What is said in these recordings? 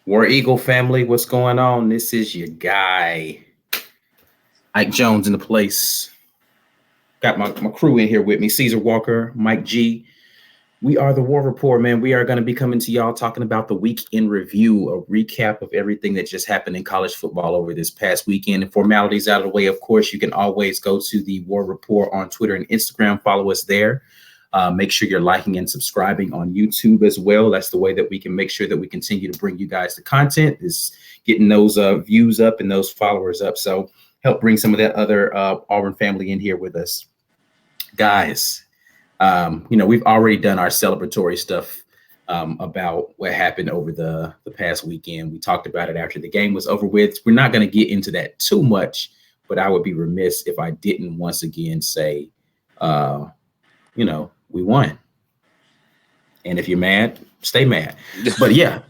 War Eagle family, what's going on? This is your guy, Ike Jones in the place. Got my crew in here with me, Caesar Walker, Mike G. We are the War Rapport, man. We are going to be coming to y'all talking about the week in review, a recap of everything that just happened in college football over this past weekend. And formalities out of the way, of course, you can always go to the War Rapport on Twitter and Instagram. Follow us there. Make sure you're liking and subscribing on YouTube as well. That's the way that we can make sure that we continue to bring you guys the content, is getting those views up and those followers up. So help bring some of that other Auburn family in here with us. Guys, we've already done our celebratory stuff about what happened over the past weekend. We talked about it after the game was over with. We're not going to get into that too much, but I would be remiss if I didn't once again say, we won. And if you're mad, stay mad. But yeah.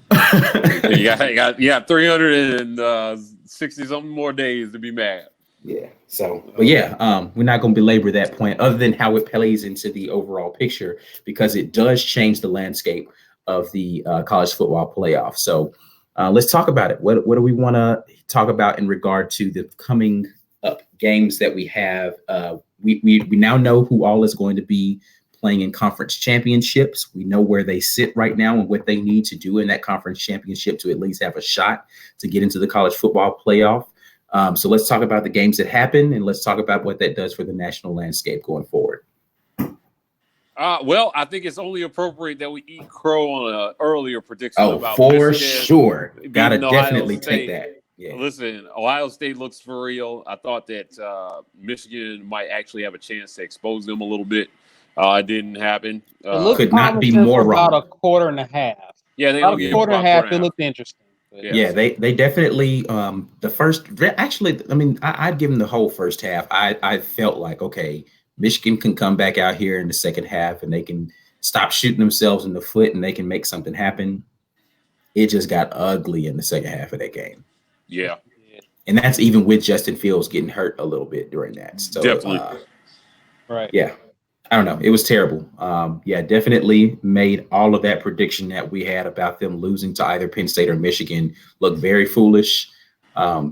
you got 360 something more days to be mad. Yeah. So, but yeah, we're not going to belabor that point other than how it plays into the overall picture, because it does change the landscape of the college football playoff. So let's talk about it. What do we want to talk about in regard to the coming up games that we have? We now know who all is going to be playing in conference championships. We know where they sit right now and what they need to do in that conference championship to at least have a shot to get into the college football playoff. So let's talk about the games that happen, and let's talk about what that does for the national landscape going forward. Well, I think it's only appropriate that we eat crow on an earlier prediction. About for sure. Gotta definitely take that. Yeah. Listen, Ohio State looks for real. I thought that Michigan might actually have a chance to expose them a little bit. It didn't happen. Could not be more wrong. About a quarter and a half. Yeah, about a quarter and a half. It looked interesting. Yeah, they definitely the first. Actually, I mean, I'd give them the whole first half. I felt like, okay, Michigan can come back out here in the second half and they can stop shooting themselves in the foot and they can make something happen. It just got ugly in the second half of that game. Yeah, and that's even with Justin Fields getting hurt a little bit during that. So definitely, right? Yeah. I don't know. It was terrible. Definitely made all of that prediction that we had about them losing to either Penn State or Michigan look very foolish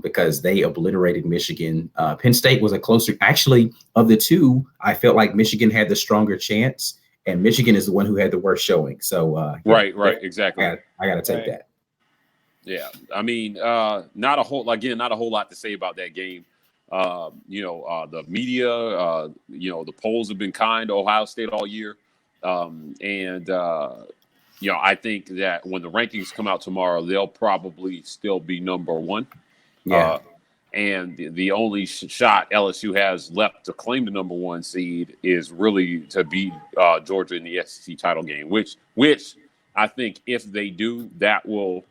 because they obliterated Michigan. Penn State was a closer. Actually, of the two, I felt like Michigan had the stronger chance, and Michigan is the one who had the worst showing. So right, exactly. I got to take that. Yeah, I mean, not a whole lot to say about that game. The media, the polls have been kind to Ohio State all year. I think that when the rankings come out tomorrow, they'll probably still be number one. Yeah. And the only shot LSU has left to claim the number one seed is really to beat Georgia in the SEC title game, which I think if they do, that will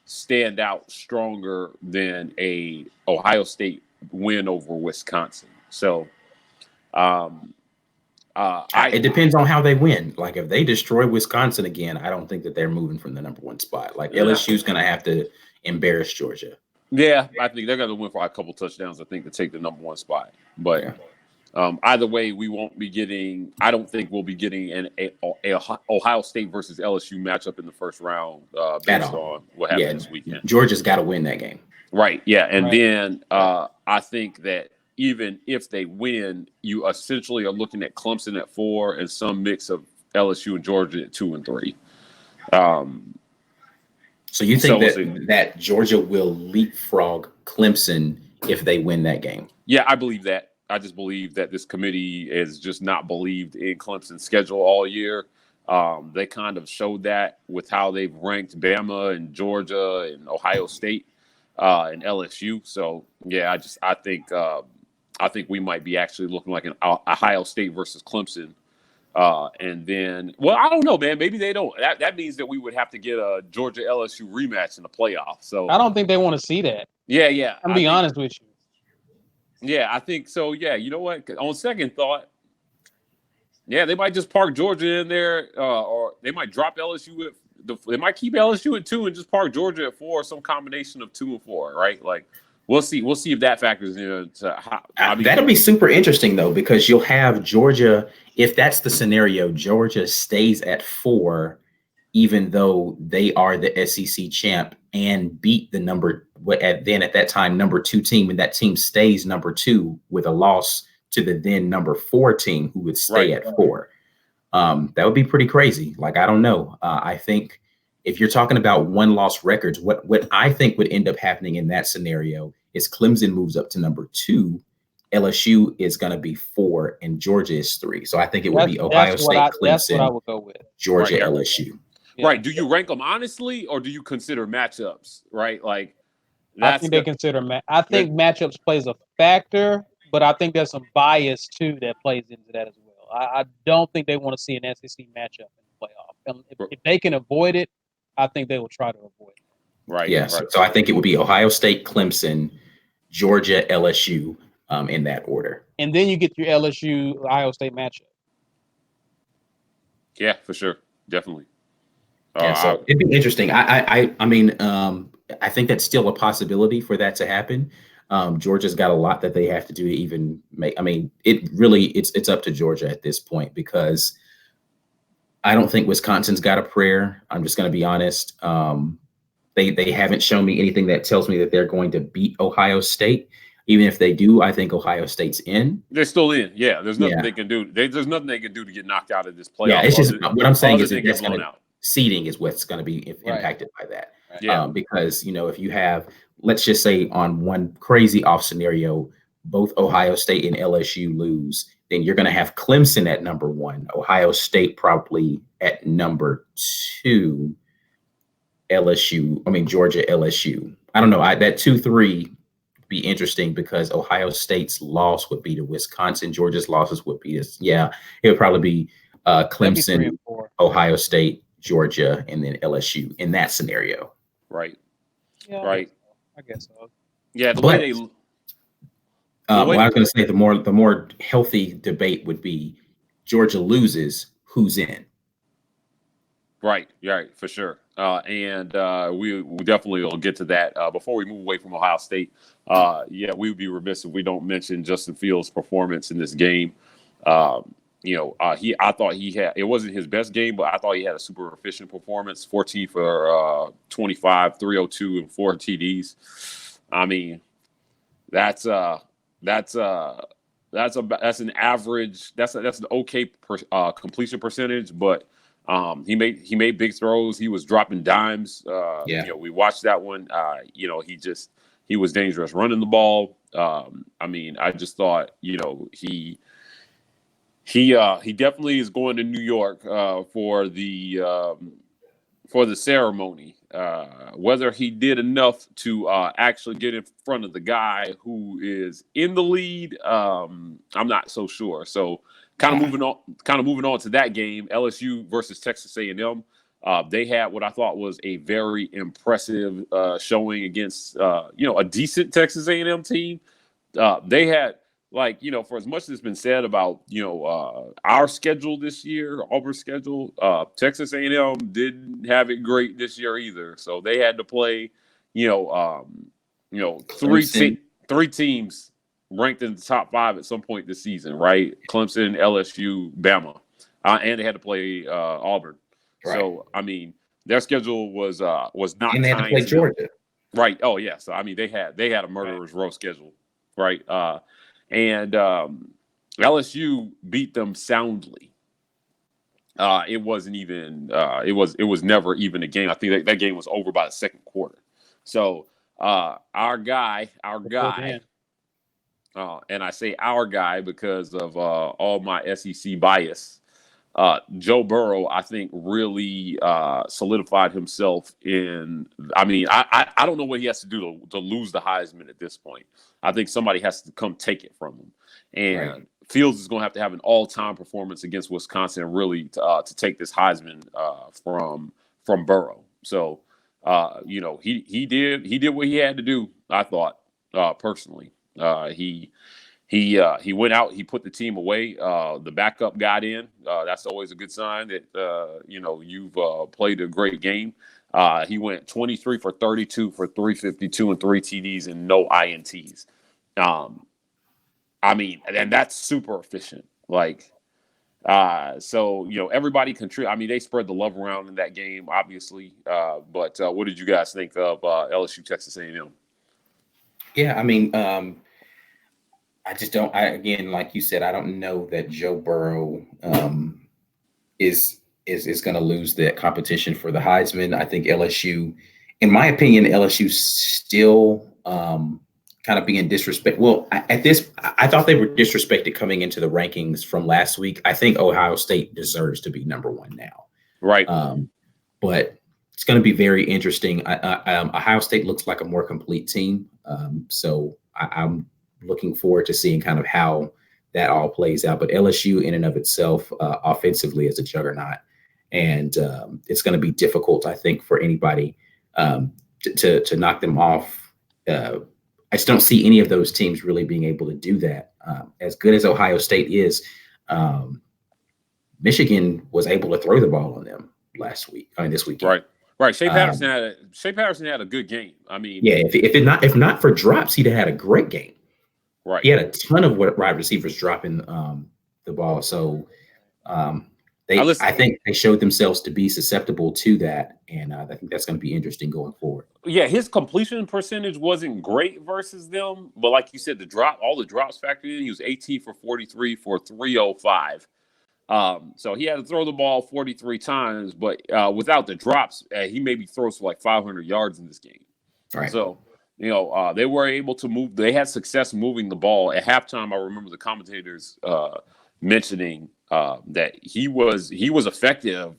stand out stronger than a Ohio State win over Wisconsin. So it depends on how they win. Like if they destroy Wisconsin again, I don't think that they're moving from the number one spot. Like LSU's going to have to embarrass Georgia. Yeah, I think they're going to win for a couple touchdowns, I think, to take the number one spot. But either way, we won't be getting – I don't think we'll be getting a Ohio State versus LSU matchup in the first round based on what happened this weekend. Georgia's got to win that game. Right, yeah. And then I think that even if they win, you essentially are looking at Clemson at 4 and some mix of LSU and Georgia at 2 and 3. So you think that Georgia will leapfrog Clemson if they win that game? Yeah, I believe that. I just believe that this committee has just not believed in Clemson's schedule all year. They kind of showed that with how they've ranked Bama and Georgia and Ohio State and LSU. So yeah, I think we might be actually looking like an Ohio State versus Clemson. And then, well, I don't know, man. Maybe they don't. That means that we would have to get a Georgia LSU rematch in the playoffs. So I don't think they want to see that. Yeah. I'm be honest with you. Yeah, I think so. Yeah, you know what? On second thought, yeah, they might just park Georgia in there, or they might drop LSU. They might keep LSU at 2 and just park Georgia at 4, or some combination of 2 and 4, right? Like, we'll see. We'll see if that factors in. That'll be super interesting though, because you'll have Georgia. If that's the scenario, Georgia stays at 4, even though they are the SEC champ and beat the at that time number 2 team, and that team stays number 2 with a loss to the then number 4 team who would stay at 4. That would be pretty crazy. Like, I don't know. I think if you're talking about one-loss records, what I think would end up happening in that scenario is Clemson moves up to number 2, LSU is going to be 4, and Georgia is 3. So I think it would be Ohio State, Clemson, that's what I would go with. Georgia, LSU. Yeah. Right. Do you rank them honestly, or do you consider matchups? Right. Like, I think they consider. I think matchups plays a factor, but I think there's some bias too that plays into that as well. I don't think they want to see an SEC matchup in the playoff. If they can avoid it, I think they will try to avoid it. Right. Yeah. Right. So I think it would be Ohio State, Clemson, Georgia, LSU, in that order. And then you get your LSU Ohio State matchup. Yeah, for sure, definitely. Yeah, so it'd be interesting. I mean, I think that's still a possibility for that to happen. Georgia's got a lot that they have to do to even make. I mean, it's up to Georgia at this point, because I don't think Wisconsin's got a prayer. I'm just going to be honest. They haven't shown me anything that tells me that they're going to beat Ohio State. Even if they do, I think Ohio State's in. They're still in. Yeah, there's nothing they can do. There's nothing they can do to get knocked out of this playoff. Yeah, it's just what I'm saying is that's going to seeding is what's going to be impacted by that. Right. Yeah, because if you have, let's just say on one crazy off scenario, both Ohio State and LSU lose, then you're going to have Clemson at number 1, Ohio State probably at number 2, Georgia, LSU. I don't know. That 2-3 be interesting, because Ohio State's loss would be to Wisconsin. Georgia's losses would be it would probably be Clemson, Ohio State, Georgia, and then LSU in that scenario. Right. Yeah, right. I guess so. Yeah. I was going to say the more healthy debate would be Georgia loses, who's in? Right, for sure. And we definitely will get to that. Before we move away from Ohio State, we would be remiss if we don't mention Justin Fields' performance in this game. I thought he had, it wasn't his best game, but I thought he had a super efficient performance. 14 for 25, 302, and 4 TDs. I mean, that's an average. That's an okay completion percentage, but he made big throws. He was dropping dimes. We watched that one. He was dangerous running the ball. I just thought, he definitely is going to New York for the ceremony. Whether he did enough to actually get in front of the guy who is in the lead, I'm not so sure. So kind of moving on to that game, LSU versus Texas A&M. They had what I thought was a very impressive showing against a decent Texas A&M team. They had, for as much as it's been said about our schedule this year, Auburn's schedule, Texas A&M didn't have it great this year either. So they had to play three teams ranked in the top 5 at some point this season, right? Clemson, LSU, Bama, and they had to play Auburn. Right. So their schedule was not. And they had to play Georgia. Right. Oh yeah. So they had a murderer's row schedule, right? And LSU beat them soundly. It wasn't even. It was never even a game. I think that game was over by the second quarter. So our guy. And I say our guy because of all my SEC bias. Joe Burrow, I think, really solidified himself in. I don't know what he has to do to lose the Heisman at this point. I think somebody has to come take it from him. And right. Fields is going to have an all-time performance against Wisconsin, really, to take this Heisman from Burrow. So, he did what he had to do. I thought personally. He went out. He put the team away. The backup got in. That's always a good sign that you've played a great game. He went 23 for 32 for 352 and 3 TDs and no INTs. And that's super efficient. So everybody contribute. I mean, they spread the love around in that game, obviously. But what did you guys think of LSU Texas A&M? Yeah, I mean, I just don't. Again, like you said, I don't know that Joe Burrow is going to lose that competition for the Heisman. I think LSU, in my opinion, LSU still kind of being disrespect. Well, I thought they were disrespected coming into the rankings from last week. I think Ohio State deserves to be number one now. Right. But it's going to be very interesting. Ohio State looks like a more complete team. So I'm looking forward to seeing kind of how that all plays out. But LSU in and of itself, offensively, is a juggernaut. And it's going to be difficult, I think, for anybody to knock them off. I just don't see any of those teams really being able to do that. As good as Ohio State is, Michigan was able to throw the ball on them this weekend. Right. Shea Patterson had a good game. I mean, yeah. If not for drops, he'd have had a great game. Right. He had a ton of wide receivers dropping the ball. So I think they showed themselves to be susceptible to that, and I think that's going to be interesting going forward. Yeah, his completion percentage wasn't great versus them, but like you said, all the drops factored in. He was 18 for 43 for 305. So he had to throw the ball 43 times, but without the drops, he maybe throws for like 500 yards in this game. Right. So, they were able to move. They had success moving the ball. At halftime, I remember the commentators mentioning that he was effective,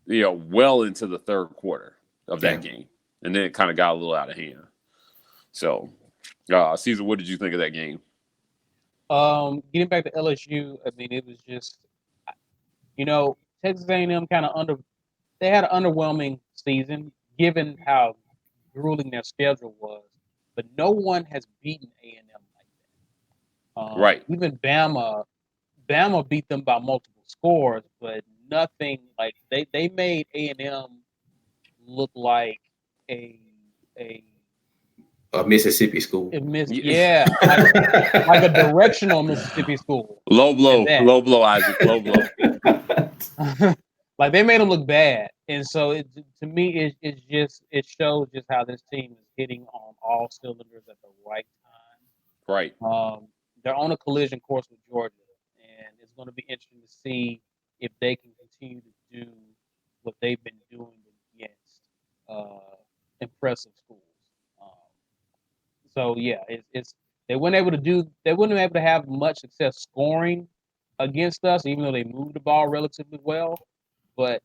well into the third quarter of that game. And then it kind of got a little out of hand. So, Caesar, what did you think of that game? Getting back to LSU, I mean, it was just, Texas A&M they had an underwhelming season, given how grueling their schedule was. But no one has beaten A&M like that. Right. Even Bama beat them by multiple scores, but nothing like they made A&M look like a Mississippi school. Yeah, like a directional Mississippi school. Low blow, Isaac, low blow. Like they made them look bad, and so to me, it shows just how this team is hitting on all cylinders at the right time. Right. They're on a collision course with Georgia, and it's going to be interesting to see if they can continue to do what they've been doing against impressive schools. So yeah, they weren't able to have much success scoring against us, even though they moved the ball relatively well. But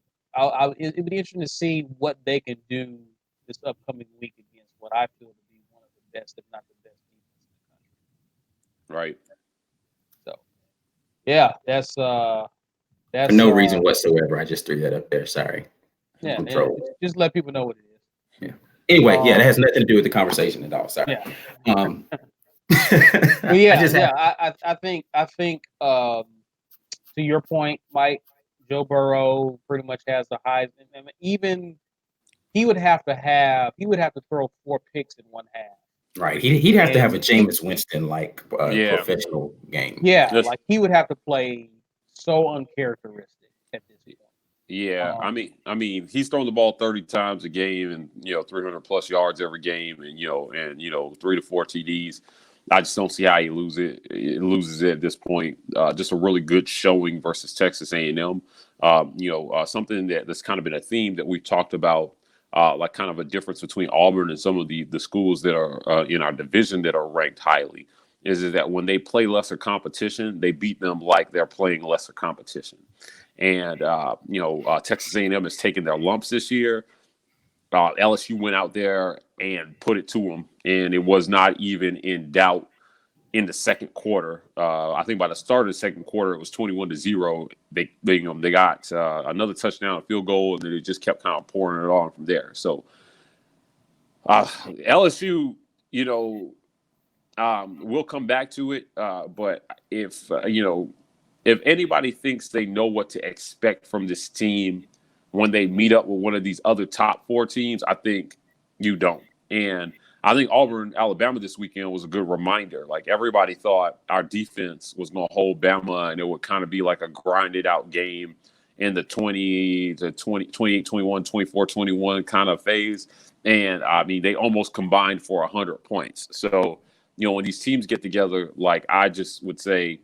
it'd be interesting to see what they can do this upcoming week against what I feel to be one of the best, if not the best, defense in the country. Right. So yeah, that's for no reason whatsoever. I just threw that up there. Sorry. Yeah, just let people know what it is. Yeah. Anyway, that has nothing to do with the conversation at all. Sorry. Yeah. I think to your point, Mike, Joe Burrow pretty much has the highest. Even he would have to throw 4 picks in one half. Right. He'd have to have a Jameis Winston professional game. Yeah, like he would have to play so uncharacteristic at this point. Yeah, I mean, he's thrown the ball 30 times a game, and 300 plus yards every game, and 3 to 4 TDs. I just don't see how he loses it at this point. Just a really good showing versus Texas A&M. Something that's kind of been a theme that we've talked about, like kind of a difference between Auburn and some of the schools that are in our division that are ranked highly, is that when they play lesser competition, they beat them like they're playing lesser competition. And, Texas A&M has taken their lumps this year. LSU went out there and put it to them, and it was not even in doubt in the second quarter. I think by the start of the second quarter, it was 21-0. They got another touchdown, a field goal, and then it just kept kind of pouring it on from there. So LSU, we'll come back to it. But if anybody thinks they know what to expect from this team when they meet up with one of these other top 4 teams, I think you don't. And I think Auburn, Alabama this weekend was a good reminder. Like everybody thought our defense was going to hold Bama and it would kind of be like a grinded out game in the 20 to 20, 28, 21, 24, 21 kind of phase. And I mean, they almost combined for 100 points. So, when these teams get together, like I just would say,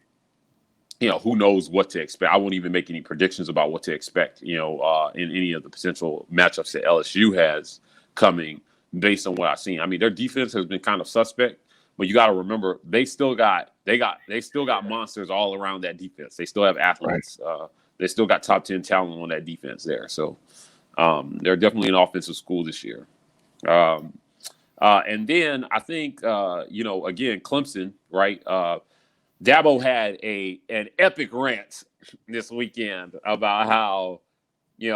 who knows what to expect. I won't even make any predictions about what to expect, in any of the potential matchups that LSU has coming based on what I've seen. I mean, their defense has been kind of suspect, but you got to remember they still got monsters all around that defense. They still have athletes. Right. They still got top 10 talent on that defense there. So they're definitely an offensive school this year. And then I think, again, Clemson, right? Dabo had an epic rant this weekend about how, he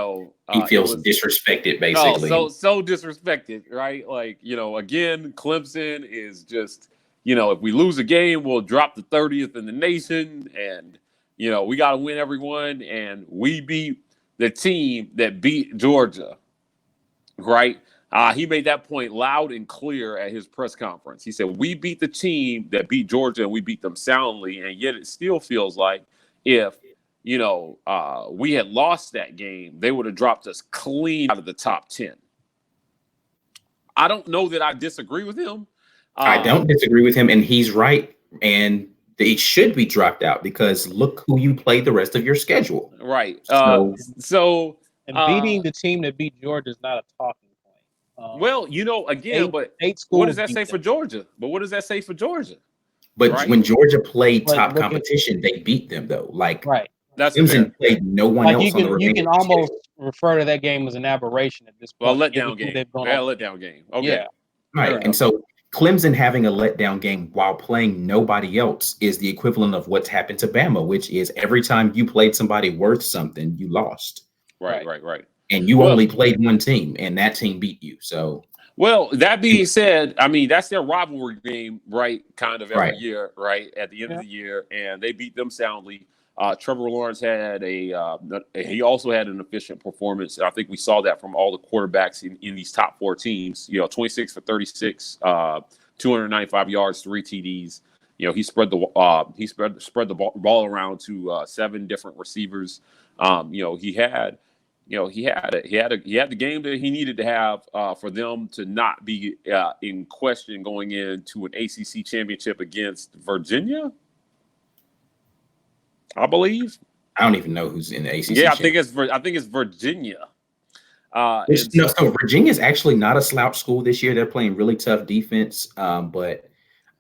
feels disrespected, basically. So disrespected, right? Like, again, Clemson is just, if we lose a game, we'll drop the 30th in the nation, and we got to win everyone, and we beat the team that beat Georgia, right? He made that point loud and clear at his press conference. He said, we beat the team that beat Georgia, and we beat them soundly, and yet it still feels like if we had lost that game, they would have dropped us clean out of the top 10. I don't know that I disagree with him. I don't disagree with him, and he's right. And they should be dropped out because look who you played the rest of your schedule. Right. And beating the team that beat Georgia is not a talking point. What does that say for Georgia? But what does that say for Georgia? But right? When Georgia played top competition, they beat them though. Right. That's Clemson played no one else. You can almost refer to that game as an aberration at this point. Well, letdown game. Letdown game. Okay. Yeah. Right. And so Clemson having a letdown game while playing nobody else is the equivalent of what's happened to Bama, which is every time you played somebody worth something, you lost. Right. And you only played one team, and that team beat you. So. Well, that being said, I mean, that's their rivalry game, right? Kind of every year, right? At the end of the year, and they beat them soundly. Trevor Lawrence had he also had an efficient performance. I think we saw that from all the quarterbacks in these top four teams. 26 for 36, 295 yards, 3 TDs. He spread the ball around to 7 different receivers. He had the game that he needed to have for them to not be in question going into an ACC championship against Virginia. I believe. I don't even know who's in the ACC. Yeah, I think it's Virginia. So Virginia's actually not a slouch school this year. They're playing really tough defense, but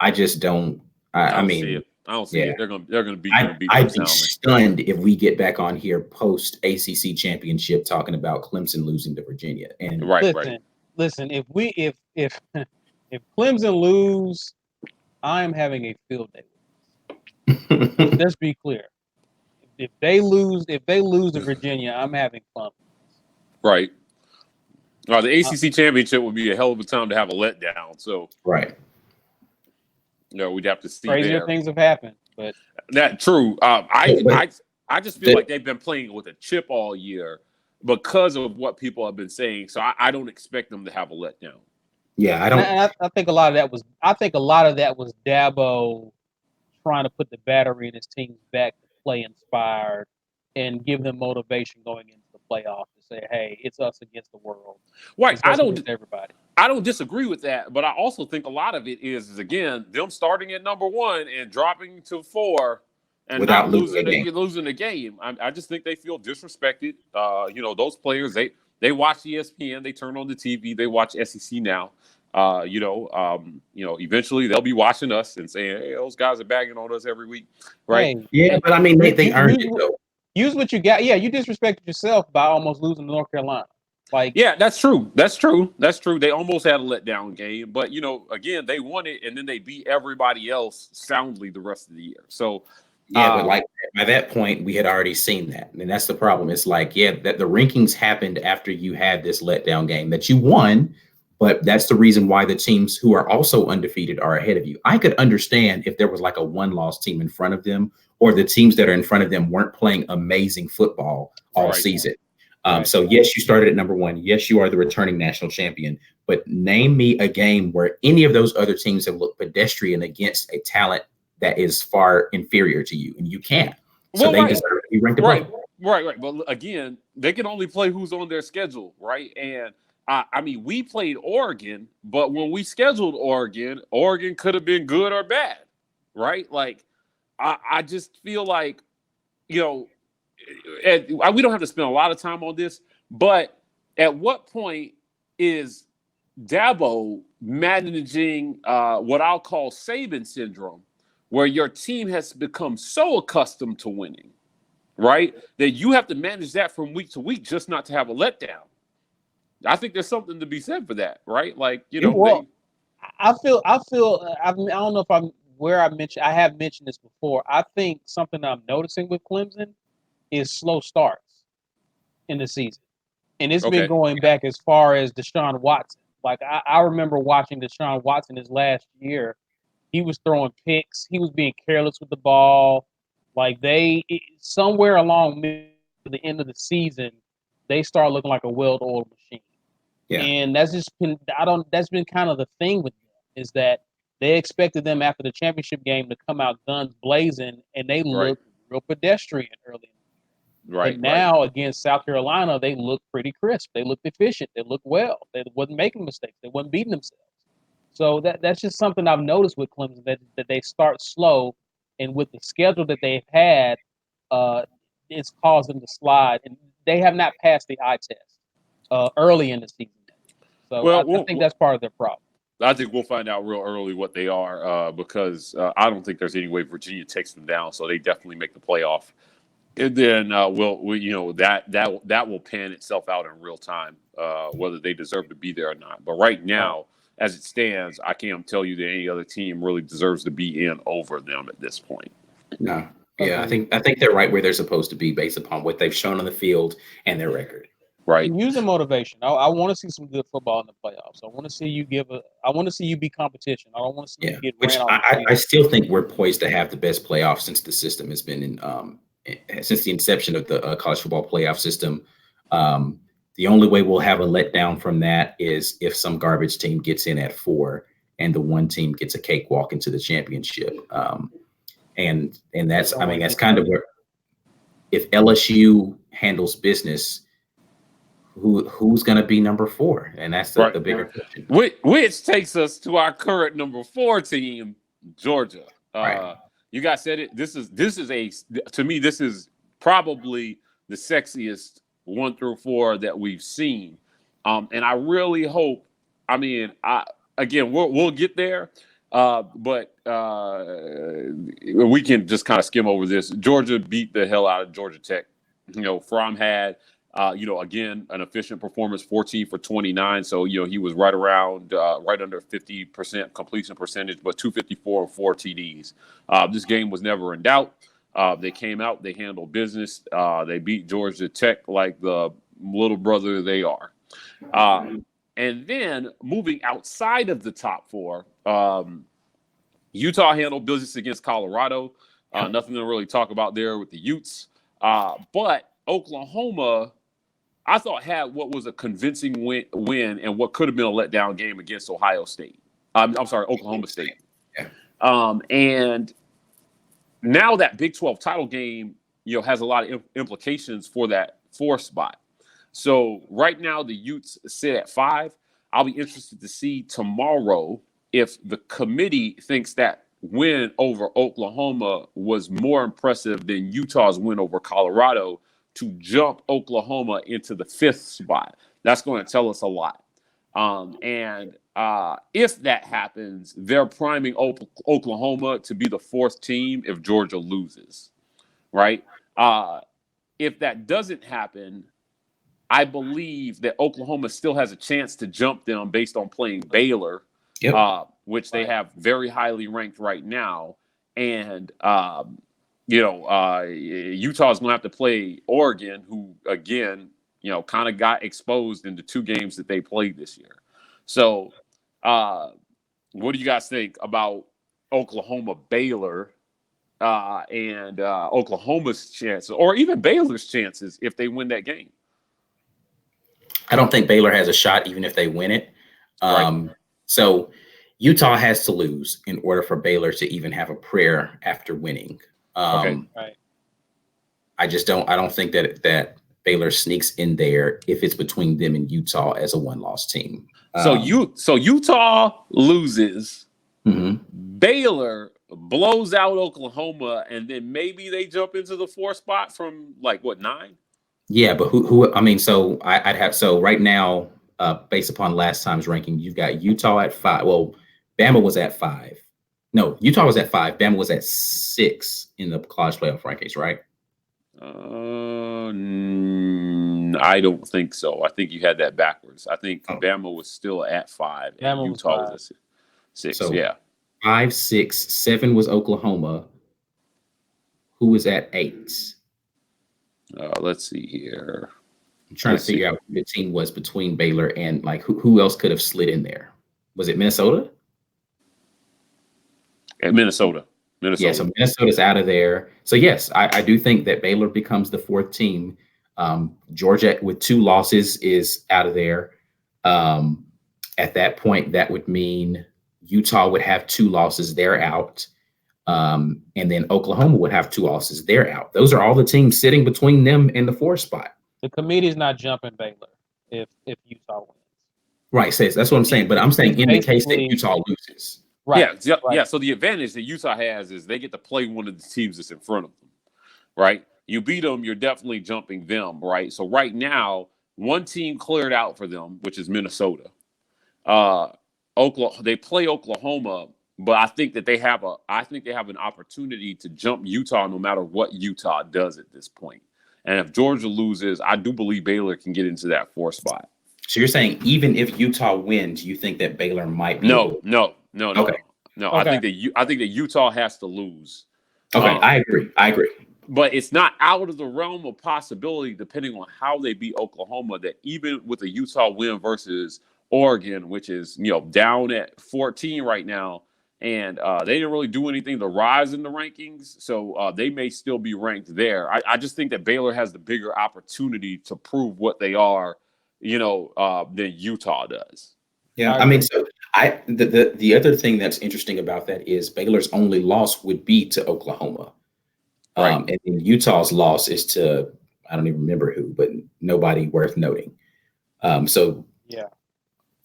I just don't. I don't see it. They're gonna beat. I'd be stunned if we get back on here post ACC championship talking about Clemson losing to Virginia. And listen. If Clemson lose, I am having a field day. Let's be clear. If they lose to Virginia, I'm having fun. Right. The ACC championship would be a hell of a time to have a letdown. So right. We'd have to see. Crazier things have happened, but that's true. I just feel like they've been playing with a chip all year because of what people have been saying. So I don't expect them to have a letdown. Yeah, I don't. And I think a lot of that was. I think a lot of that was Dabo trying to put the battery in his teams back to play inspired and give them motivation going into the playoff to say, "Hey, it's us against the world." Right. Everybody. I don't disagree with that, but I also think a lot of it is again them starting at number 1 and dropping to 4 and without not losing the game. I just think they feel disrespected. Those players they watch ESPN, they turn on the TV, they watch SEC now. Eventually they'll be watching us and saying, "Hey, those guys are bagging on us every week," right? Hey, yeah, but I mean, they earned it though. Use what you got. Yeah, you disrespected yourself by almost losing to North Carolina. That's true. They almost had a letdown game, but again, they won it and then they beat everybody else soundly the rest of the year. So. But by that point, we had already seen that. And that's the problem. It's that the rankings happened after you had this letdown game that you won, but that's the reason why the teams who are also undefeated are ahead of you. I could understand if there was a 1-loss team in front of them or the teams that are in front of them weren't playing amazing football all season. Right. So yes, you started at number one. Yes, you are the returning national champion. But name me a game where any of those other teams have looked pedestrian against a talent that is far inferior to you, and you can't. So they deserve to be ranked above. Right. But again, they can only play who's on their schedule, right? And I mean, we played Oregon, but when we scheduled Oregon could have been good or bad, right? Like, I just feel like, we don't have to spend a lot of time on this, but at what point is Dabo managing what I'll call Saban syndrome, where your team has become so accustomed to winning, right, that you have to manage that from week to week just not to have a letdown? I think there's something to be said for that, right? Like, Well, I feel. I don't know if I'm where I have mentioned this before. I think something I'm noticing with Clemson is slow starts in the season, and it's been going back as far as Deshaun Watson. Like I remember watching Deshaun Watson his last year. He was throwing picks. He was being careless with the ball. Like somewhere along the end of the season, they start looking like a well-oiled machine. Yeah. And that's just been that's been kind of the thing with them, is that they expected them after the championship game to come out guns blazing, and they looked real pedestrian early. But now against South Carolina, they look pretty crisp. They looked efficient. They looked well. They wasn't making mistakes. They wasn't beating themselves. So that's just something I've noticed with Clemson, that they start slow, and with the schedule that they've had, it's caused them to slide, and they have not passed the eye test early in the season. So I think that's part of their problem. I think we'll find out real early what they are, because I don't think there's any way Virginia takes them down. So they definitely make the playoff, and then that will pan itself out in real time, whether they deserve to be there or not. But right now, as it stands, I can't tell you that any other team really deserves to be in over them at this point. No. Yeah, I think they're right where they're supposed to be based upon what they've shown on the field and their record. Right. Use the motivation. I want to see some good football in the playoffs. I want to see you I want to see you be competition. I don't want to see you get ran off. I still think we're poised to have the best playoffs since the system has been since the inception of the college football playoff system. The only way we'll have a letdown from that is if some garbage team gets in at 4 and the one team gets a cakewalk into the championship. And that's that's kind of where, if LSU handles business, who's going to be number 4? And that's the bigger question. Which takes us to our current number 4 team, Georgia. You guys said it. This is to me, this is probably the sexiest 1 through 4 that we've seen. And I really hope, we'll get there. But we can just kind of skim over this. Georgia beat the hell out of Georgia Tech. Fromm had, again, an efficient performance, 14 for 29. So, he was right around, right under 50% completion percentage, but 254 and 4 TDs. This game was never in doubt. They came out, they handled business. They beat Georgia Tech like the little brother they are. And then moving outside of the top 4, Utah handled business against Colorado. Nothing to really talk about there with the Utes. But Oklahoma, I thought, had what was a convincing win and what could have been a letdown game against Ohio State. Oklahoma State. Yeah. And now that Big 12 title game, has a lot of implications for that 4 spot. So right now the Utes sit at 5. I'll be interested to see tomorrow if the committee thinks that win over Oklahoma was more impressive than Utah's win over Colorado to jump Oklahoma into the 5th spot. That's going to tell us a lot. And if that happens, they're priming Oklahoma to be the 4th team if Georgia loses, right? If that doesn't happen, I believe that Oklahoma still has a chance to jump them based on playing Baylor, which they have very highly ranked right now. And, Utah's going to have to play Oregon, who, again, kind of got exposed in the 2 games that they played this year. So what do you guys think about Oklahoma-Baylor and Oklahoma's chances, or even Baylor's chances if they win that game? I don't think Baylor has a shot, even if they win it. Right. So Utah has to lose in order for Baylor to even have a prayer after winning. Okay. Right. I just don't. I don't think that Baylor sneaks in there if it's between them and Utah as a one-loss team. So Utah loses. Mhm. Baylor blows out Oklahoma, and then maybe they jump into the 4th spot from like what, 9? Yeah, but who? I mean, so I'd have so right now, based upon last time's ranking, you've got Utah at 5. Well, Bama was at 5. No, Utah was at 5. Bama was at 6 in the college playoff rankings, right? I don't think so. I think you had that backwards. I think Oh. Bama was still at 5, and Bama was Utah 5. was at 6. So Yeah. 5, 6, 7 was Oklahoma. Who was at 8? Let's see here. I'm trying to figure out who the team was between Baylor and like who else could have slid in there. Was it Minnesota? At Minnesota. Yeah, so Minnesota's out of there. So yes, I do think that Baylor becomes the 4th team. Georgia with 2 losses is out of there. At that point, that would mean Utah would have 2 losses, they're out. And then Oklahoma would have 2 losses, they're out. Those are all the teams sitting between them and the 4th spot. The committee's not jumping Baylor if Utah wins. Right, so that's what I'm saying. But I'm saying in the case that Utah loses. Right. Yeah. So the advantage that Utah has is they get to play one of the teams that's in front of them, right? You beat them, you're definitely jumping them, right? So right now, one team cleared out for them, which is Minnesota. Oklahoma. They play Oklahoma, but I think that they have an opportunity to jump Utah no matter what Utah does at this point. And if Georgia loses, I do believe Baylor can get into that 4th spot. So you're saying even if Utah wins, you think that Baylor might be No. Okay. No. Okay. I think that Utah has to lose. Okay, I agree. But it's not out of the realm of possibility, depending on how they beat Oklahoma, that even with a Utah win versus Oregon, which is down at 14 right now, and they didn't really do anything to rise in the rankings, so they may still be ranked there. I just think that Baylor has the bigger opportunity to prove what they are, than Utah does. Yeah, I mean, so the other thing that's interesting about that is Baylor's only loss would be to Oklahoma, Right. And then Utah's loss is to I don't even remember who, but nobody worth noting.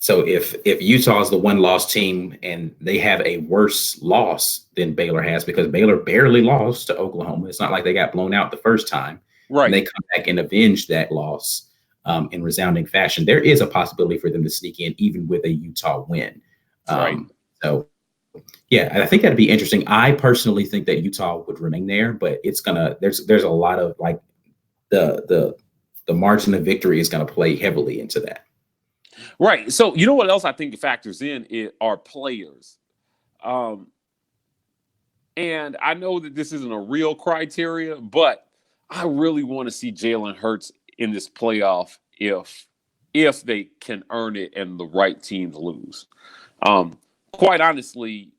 So if Utah's the 1-loss team and they have a worse loss than Baylor has because Baylor barely lost to Oklahoma, it's not like they got blown out the first time, right? And they come back and avenge that loss. In resounding fashion, there is a possibility for them to sneak in even with a Utah win. Right. So, yeah, I think that'd be interesting. I personally think that Utah would remain there, but it's gonna there's a lot of like the margin of victory is gonna play heavily into that. Right. So you know what else I think factors in are players. And I know that this isn't a real criteria, but I really want to see Jalen Hurts in this playoff if they can earn it and the right teams lose. Quite honestly,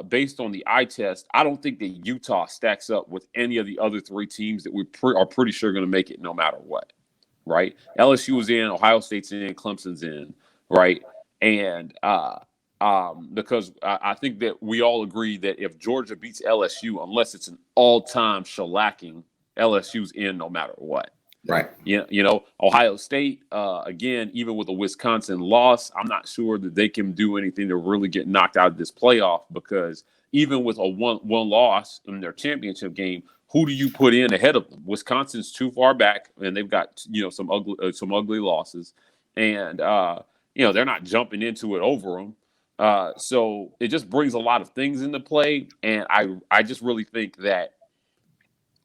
based on the eye test, I don't think that Utah stacks up with any of the other 3 teams that we are pretty sure going to make it no matter what, right? LSU is in, Ohio State's in, Clemson's in, right? And because I think that we all agree that if Georgia beats LSU, unless it's an all-time shellacking, LSU's in no matter what. Right. Yeah, Ohio State, again, even with a Wisconsin loss, I'm not sure that they can do anything to really get knocked out of this playoff because even with a one loss in their championship game, who do you put in ahead of them? Wisconsin's too far back, and they've got some ugly losses, and they're not jumping into it over them. So it just brings a lot of things into play, and I just really think that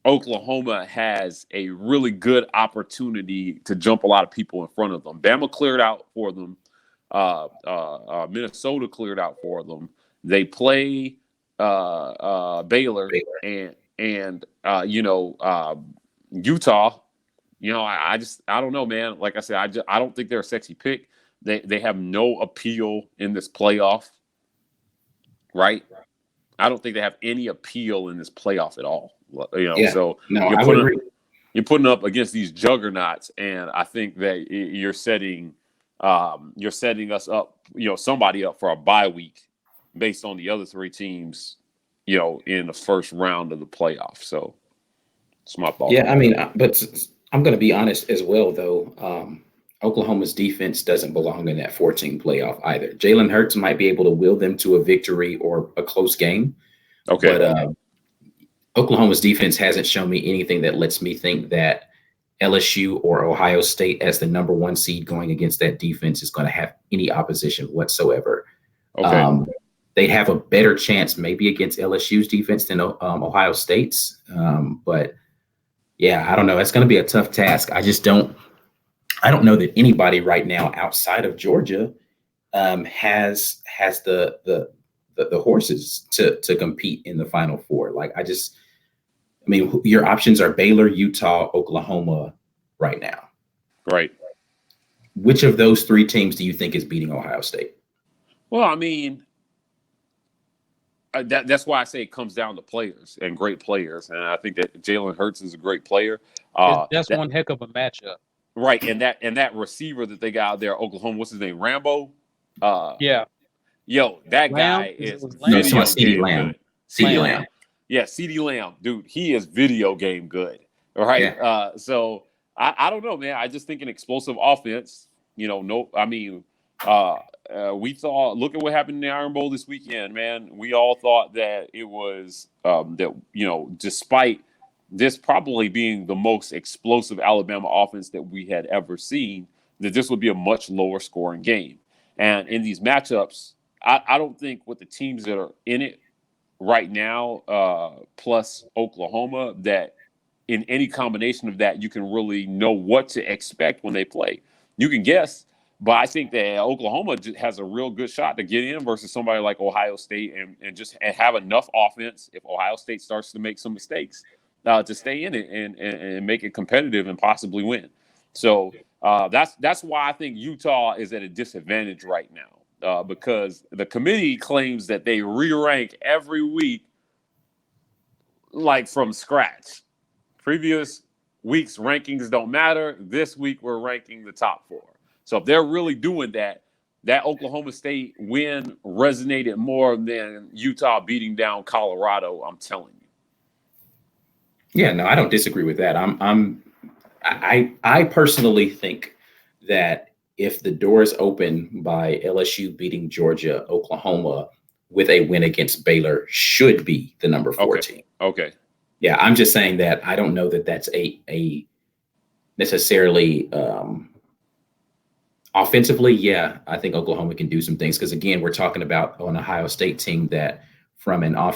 Oklahoma has a really good opportunity to jump a lot of people in front of them. Bama cleared out for them. Minnesota cleared out for them. They play Baylor and Utah. I don't know, man. Like I said, I don't think they're a sexy pick. They have no appeal in this playoff, right? I don't think they have any appeal in this playoff at all. So no, I would agree. you're putting up against these juggernauts, and I think that you're setting us up, somebody up for a bye week based on the other three teams, in the first round of the playoff. So it's my thought. Yeah, I mean, but I'm going to be honest as well, though. Oklahoma's defense doesn't belong in that 14 playoff either. Jalen Hurts might be able to will them to a victory or a close game. Okay. But Oklahoma's defense hasn't shown me anything that lets me think that LSU or Ohio State as the number 1 seed going against that defense is going to have any opposition whatsoever. Okay. They'd have a better chance maybe against LSU's defense than Ohio State's. But yeah, I don't know. It's going to be a tough task. I don't know that anybody right now outside of Georgia has the horses to compete in the Final Four. Your options are Baylor, Utah, Oklahoma right now. Right. Which of those 3 teams do you think is beating Ohio State? Well, I mean, that's why I say it comes down to players and great players. And I think that Jalen Hurts is a great player. That's one heck of a matchup. Right. And that receiver that they got out there, Oklahoma, what's his name? Rambo? Yeah. Yo, that guy is CeeDee Lamb. CeeDee Lamb. Yeah, CeeDee Lamb. Dude, he is video game good. All right. Yeah. So I don't know, man. I just think an explosive offense, we thought, look at what happened in the Iron Bowl this weekend, man. We all thought that it was despite this probably being the most explosive Alabama offense that we had ever seen, that this would be a much lower scoring game. And in these matchups, I don't think with the teams that are in it right now, plus Oklahoma, that in any combination of that, you can really know what to expect when they play. You can guess, but I think that Oklahoma has a real good shot to get in versus somebody like Ohio State and just have enough offense if Ohio State starts to make some mistakes to stay in it and make it competitive and possibly win. So that's why I think Utah is at a disadvantage right now because the committee claims that they re-rank every week like from scratch. Previous week's rankings don't matter. This week we're ranking the top 4. So if they're really doing that Oklahoma State win resonated more than Utah beating down Colorado, I'm telling you. Yeah, no, I don't disagree with that. I personally think that if the door is open by LSU beating Georgia, Oklahoma with a win against Baylor should be the number 4 team. Okay. Yeah, I'm just saying that I don't know that that's a necessarily offensively. Yeah, I think Oklahoma can do some things because, again, we're talking about an Ohio State team that from an a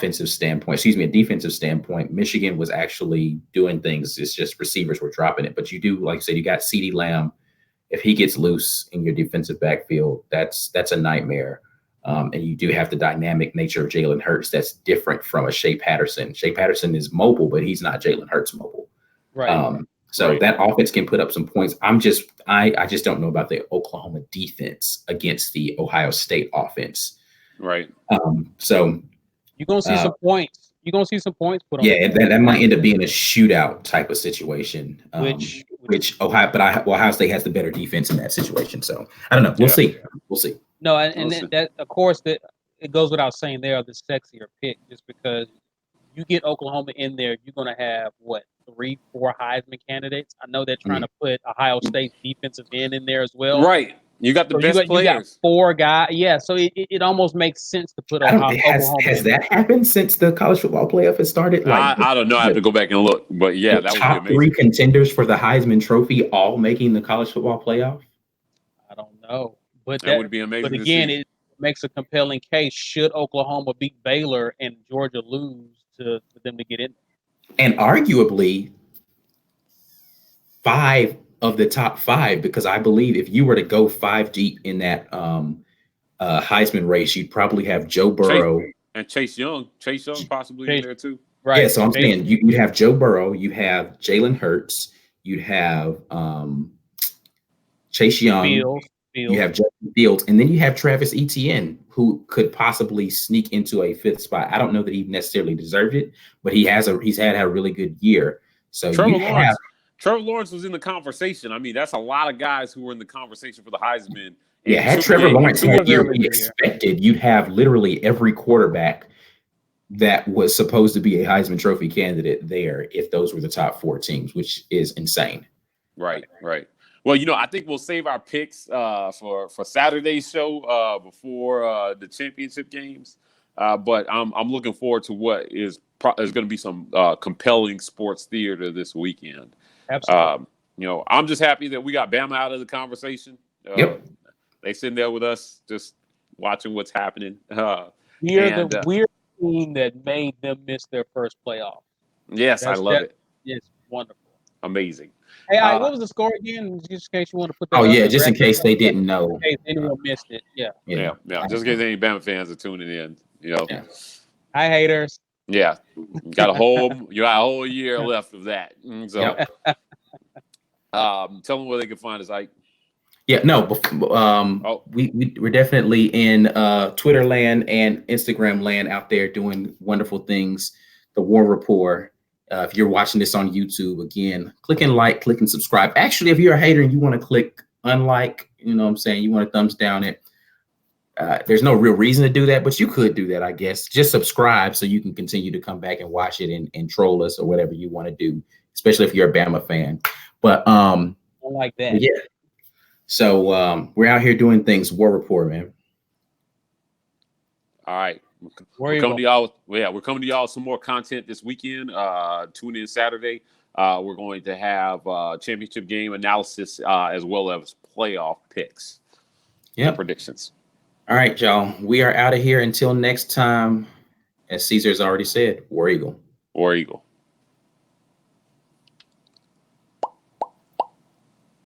defensive standpoint, Michigan was actually doing things. It's just receivers were dropping it. But you do, like I said, you got CeeDee Lamb. If he gets loose in your defensive backfield, that's a nightmare. And you do have the dynamic nature of Jalen Hurts that's different from a Shea Patterson. Shea Patterson is mobile, but he's not Jalen Hurts mobile. Right. That offense can put up some points. I just don't know about the Oklahoma defense against the Ohio State offense. Right. So you're gonna see some points. You're gonna see some points put on. Yeah, that might end up being a shootout type of situation. Which Ohio State has the better defense in that situation. So I don't know. We'll see. We'll see. No, and that of course that it goes without saying they are the sexier pick just because you get Oklahoma in there, you're gonna have 3-4 Heisman candidates. I know they're trying to put Ohio State defensive end in there as well. Right. You got the best players. You got 4 guys. Yeah, so it almost makes sense to put Oklahoma. Has that happened since the college football playoff has started? I don't know. I have to go back and look. But yeah, that would be amazing. Top 3 contenders for the Heisman Trophy all making the college football playoff? I don't know. But that would be amazing. But again, it makes a compelling case. Should Oklahoma beat Baylor and Georgia lose for them to get in? And arguably 5 of the top 5, because I believe if you were to go 5 deep in that Heisman race, you'd probably have Joe Burrow and Chase Young possibly in there too. Right. Yeah, so I'm saying you'd have Joe Burrow, you have Jalen Hurts, you'd have Chase Young, you have Justin Fields, and then you have Travis Etienne, who could possibly sneak into a 5th spot. I don't know that he necessarily deserved it, but he's had a really good year. So Trevor Lawrence was in the conversation. I mean, that's a lot of guys who were in the conversation for the Heisman. Yeah, had Trevor Lawrence had the year we expected, you'd have literally every quarterback that was supposed to be a Heisman Trophy candidate there if those were the top 4 teams, which is insane. Right. Well, I think we'll save our picks for Saturday's show before the championship games. But I'm looking forward to what is going to be some compelling sports theater this weekend. Absolutely. I'm just happy that we got Bama out of the conversation. Yep. They sitting there with us, just watching what's happening. We're the weird team that made them miss their first playoff. Yes, I love it. It's wonderful. Amazing. Hey, what was the score again? Just in case you want to put that. Oh, yeah, just in case they didn't know. In case anyone missed it. Yeah. Just in case any Bama fans are tuning in. Yeah. Hi, haters. Yeah. You got a whole year left of that. So tell them where they can find us, Ike. Yeah, no, we're definitely in Twitter land and Instagram land out there doing wonderful things. The War Rapport. If you're watching this on YouTube, again, click and like, click and subscribe. Actually, if you're a hater and you want to click unlike, you know what I'm saying, you want to thumbs down it. There's no real reason to do that, but you could do that, I guess. Just subscribe so you can continue to come back and watch it and troll us or whatever you want to do, especially if you're a Bama fan. But I like that. Yeah. So we're out here doing things. War Rapport, man. All right. We're coming to y'all. Yeah, we're coming to y'all with some more content this weekend. Tune in Saturday. We're going to have championship game analysis as well as playoff picks. Yeah. Predictions. All right, y'all. We are out of here until next time. As Caesar's already said, War Eagle. War Eagle.